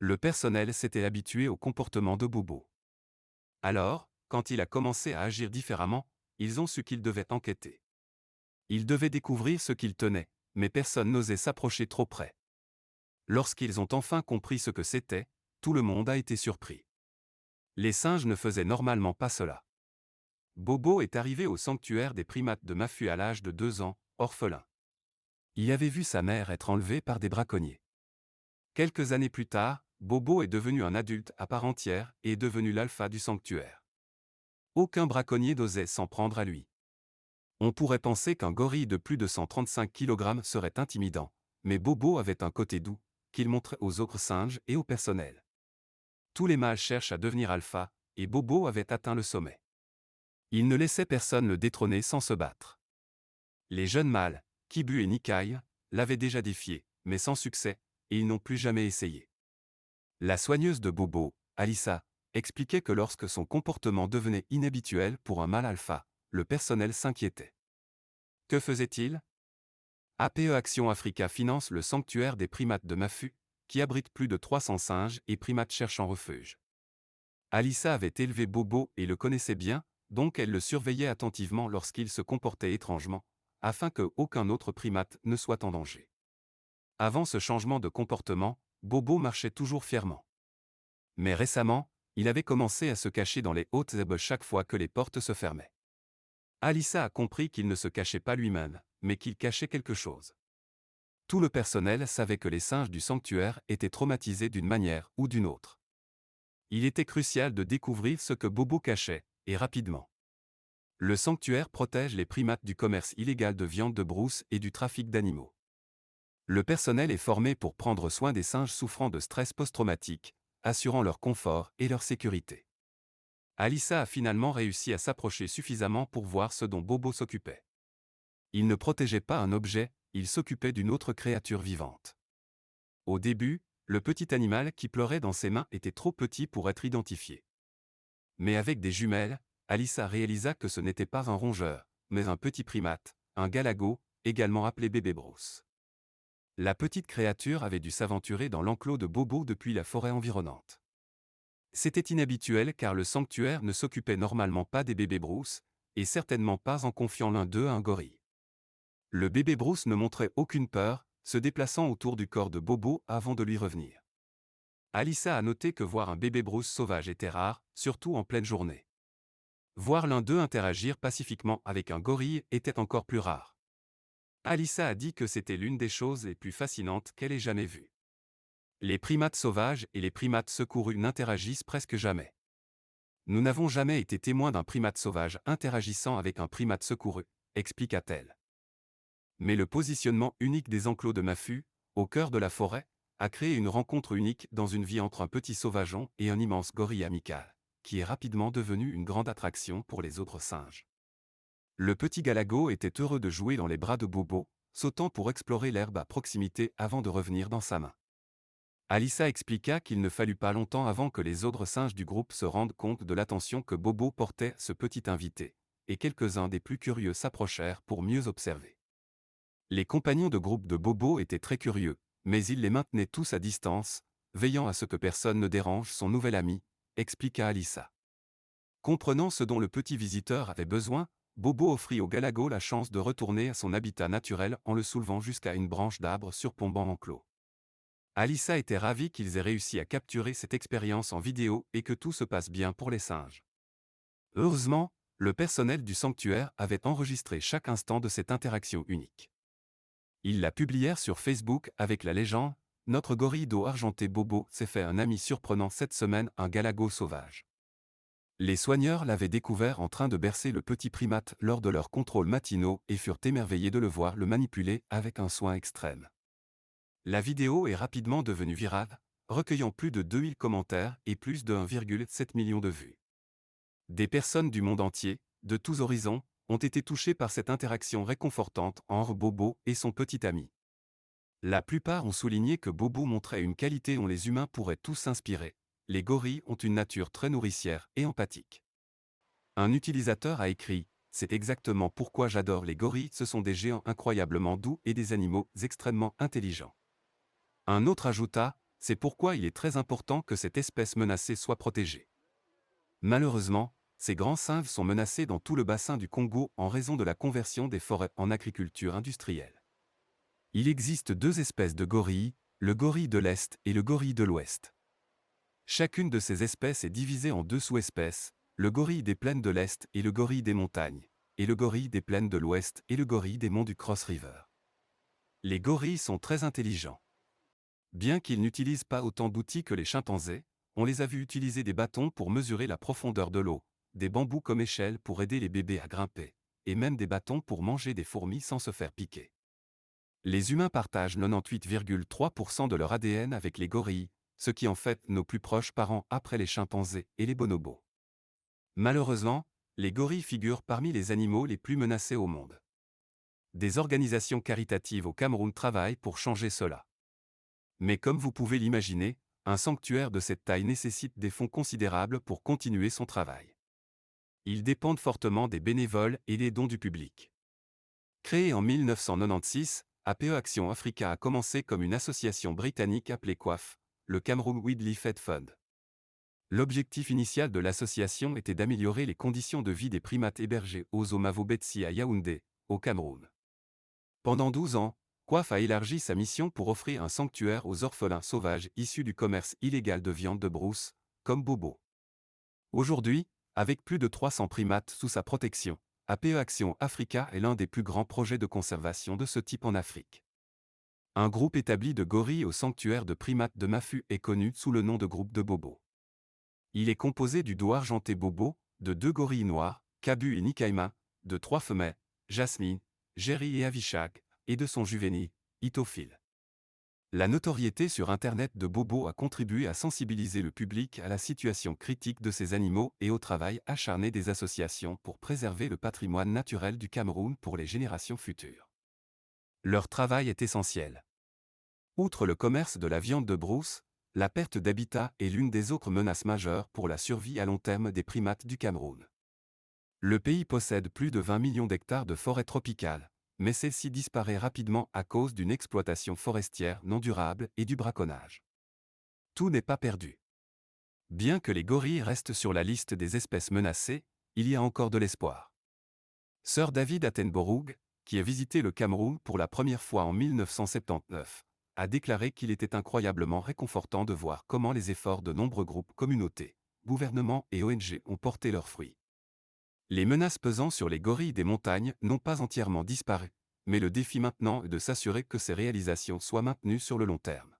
Le personnel s'était habitué au comportement de Bobo. Alors, quand il a commencé à agir différemment, ils ont su qu'ils devaient enquêter. Ils devaient découvrir ce qu'il tenait, mais personne n'osait s'approcher trop près. Lorsqu'ils ont enfin compris ce que c'était, tout le monde a été surpris. Les singes ne faisaient normalement pas cela. Bobo est arrivé au sanctuaire des primates de Mafu à l'âge de 2 ans, orphelin. Il avait vu sa mère être enlevée par des braconniers. Quelques années plus tard, Bobo est devenu un adulte à part entière et est devenu l'alpha du sanctuaire. Aucun braconnier n'osait s'en prendre à lui. On pourrait penser qu'un gorille de plus de 135 kg serait intimidant, mais Bobo avait un côté doux, qu'il montrait aux autres singes et au personnel. Tous les mâles cherchent à devenir alpha, et Bobo avait atteint le sommet. Il ne laissait personne le détrôner sans se battre. Les jeunes mâles, Kibu et Nikai, l'avaient déjà défié, mais sans succès, et ils n'ont plus jamais essayé. La soigneuse de Bobo, Alissa, expliquait que lorsque son comportement devenait inhabituel pour un mâle alpha, le personnel s'inquiétait. Que faisait-il? APE Action Africa finance le sanctuaire des primates de Mafu, qui abrite plus de 300 singes et primates cherchant refuge. Alissa avait élevé Bobo et le connaissait bien, donc elle le surveillait attentivement lorsqu'il se comportait étrangement, afin que aucun autre primate ne soit en danger. Avant ce changement de comportement, Bobo marchait toujours fièrement. Mais récemment, il avait commencé à se cacher dans les hautes herbes chaque fois que les portes se fermaient. Alissa a compris qu'il ne se cachait pas lui-même, mais qu'il cachait quelque chose. Tout le personnel savait que les singes du sanctuaire étaient traumatisés d'une manière ou d'une autre. Il était crucial de découvrir ce que Bobo cachait, et rapidement. Le sanctuaire protège les primates du commerce illégal de viande de brousse et du trafic d'animaux. Le personnel est formé pour prendre soin des singes souffrant de stress post-traumatique, assurant leur confort et leur sécurité. Alissa a finalement réussi à s'approcher suffisamment pour voir ce dont Bobo s'occupait. Il ne protégeait pas un objet, il s'occupait d'une autre créature vivante. Au début, le petit animal qui pleurait dans ses mains était trop petit pour être identifié. Mais avec des jumelles, Alissa réalisa que ce n'était pas un rongeur, mais un petit primate, un galago, également appelé bébé brousse. La petite créature avait dû s'aventurer dans l'enclos de Bobo depuis la forêt environnante. C'était inhabituel car le sanctuaire ne s'occupait normalement pas des bébés brousses, et certainement pas en confiant l'un d'eux à un gorille. Le bébé brousse ne montrait aucune peur, se déplaçant autour du corps de Bobo avant de lui revenir. Alissa a noté que voir un bébé brousse sauvage était rare, surtout en pleine journée. Voir l'un d'eux interagir pacifiquement avec un gorille était encore plus rare. Alissa a dit que c'était l'une des choses les plus fascinantes qu'elle ait jamais vues. Les primates sauvages et les primates secourus n'interagissent presque jamais. Nous n'avons jamais été témoins d'un primate sauvage interagissant avec un primate secouru, expliqua-t-elle. Mais le positionnement unique des enclos de Mafu, au cœur de la forêt, a créé une rencontre unique dans une vie entre un petit sauvageon et un immense gorille amical, qui est rapidement devenu une grande attraction pour les autres singes. Le petit Galago était heureux de jouer dans les bras de Bobo, sautant pour explorer l'herbe à proximité avant de revenir dans sa main. Alissa expliqua qu'il ne fallut pas longtemps avant que les autres singes du groupe se rendent compte de l'attention que Bobo portait à ce petit invité, et quelques-uns des plus curieux s'approchèrent pour mieux observer. Les compagnons de groupe de Bobo étaient très curieux, mais ils les maintenaient tous à distance, veillant à ce que personne ne dérange son nouvel ami, expliqua Alissa. Comprenant ce dont le petit visiteur avait besoin, Bobo offrit au Galago la chance de retourner à son habitat naturel en le soulevant jusqu'à une branche d'arbre surplombant l'enclos. Alissa était ravie qu'ils aient réussi à capturer cette expérience en vidéo et que tout se passe bien pour les singes. Heureusement, le personnel du sanctuaire avait enregistré chaque instant de cette interaction unique. Ils la publièrent sur Facebook avec la légende « Notre gorille d'eau argenté Bobo s'est fait un ami surprenant cette semaine, un galago sauvage ». Les soigneurs l'avaient découvert en train de bercer le petit primate lors de leurs contrôles matinaux et furent émerveillés de le voir le manipuler avec un soin extrême. La vidéo est rapidement devenue virale, recueillant plus de 2000 commentaires et plus de 1,7 million de vues. Des personnes du monde entier, de tous horizons, ont été touchées par cette interaction réconfortante entre Bobo et son petit ami. La plupart ont souligné que Bobo montrait une qualité dont les humains pourraient tous s'inspirer. Les gorilles ont une nature très nourricière et empathique. Un utilisateur a écrit « C'est exactement pourquoi j'adore les gorilles, ce sont des géants incroyablement doux et des animaux extrêmement intelligents. » Un autre ajouta « C'est pourquoi il est très important que cette espèce menacée soit protégée. Malheureusement, ces grands sinves sont menacés dans tout le bassin du Congo en raison de la conversion des forêts en agriculture industrielle. Il existe deux espèces de gorilles, le gorille de l'Est et le gorille de l'Ouest. Chacune de ces espèces est divisée en deux sous-espèces, le gorille des plaines de l'Est et le gorille des montagnes, et le gorille des plaines de l'Ouest et le gorille des monts du Cross River. Les gorilles sont très intelligents. Bien qu'ils n'utilisent pas autant d'outils que les chimpanzés, on les a vus utiliser des bâtons pour mesurer la profondeur de l'eau, des bambous comme échelle pour aider les bébés à grimper, et même des bâtons pour manger des fourmis sans se faire piquer. Les humains partagent 98,3% de leur ADN avec les gorilles, ce qui en fait nos plus proches parents après les chimpanzés et les bonobos. Malheureusement, les gorilles figurent parmi les animaux les plus menacés au monde. Des organisations caritatives au Cameroun travaillent pour changer cela. Mais comme vous pouvez l'imaginer, un sanctuaire de cette taille nécessite des fonds considérables pour continuer son travail. Ils dépendent fortement des bénévoles et des dons du public. Créé en 1996, APE Action Africa a commencé comme une association britannique appelée COAF, le Cameroun Wildlife Aid Fund. L'objectif initial de l'association était d'améliorer les conditions de vie des primates hébergés au Zoo Mavo Betsi à Yaoundé, au Cameroun. Pendant 12 ans, COAF a élargi sa mission pour offrir un sanctuaire aux orphelins sauvages issus du commerce illégal de viande de brousse, comme Bobo. Aujourd'hui, avec plus de 300 primates sous sa protection, APE Action Africa est l'un des plus grands projets de conservation de ce type en Afrique. Un groupe établi de gorilles au sanctuaire de primates de Mafu est connu sous le nom de groupe de Bobo. Il est composé du dos argenté Bobo, de 2 gorilles noirs, Kabu et Nikaima, de 3 femelles, Jasmine, Jerry et Avishag, et de son juvénile, Itophile. La notoriété sur Internet de Bobo a contribué à sensibiliser le public à la situation critique de ces animaux et au travail acharné des associations pour préserver le patrimoine naturel du Cameroun pour les générations futures. Leur travail est essentiel. Outre le commerce de la viande de brousse, la perte d'habitat est l'une des autres menaces majeures pour la survie à long terme des primates du Cameroun. Le pays possède plus de 20 millions d'hectares de forêt tropicale, mais celle-ci disparaît rapidement à cause d'une exploitation forestière non durable et du braconnage. Tout n'est pas perdu. Bien que les gorilles restent sur la liste des espèces menacées, il y a encore de l'espoir. Sir David Attenborough, qui a visité le Cameroun pour la première fois en 1979, a déclaré qu'il était incroyablement réconfortant de voir comment les efforts de nombreux groupes, communautés, gouvernements et ONG ont porté leurs fruits. Les menaces pesant sur les gorilles des montagnes n'ont pas entièrement disparu, mais le défi maintenant est de s'assurer que ces réalisations soient maintenues sur le long terme.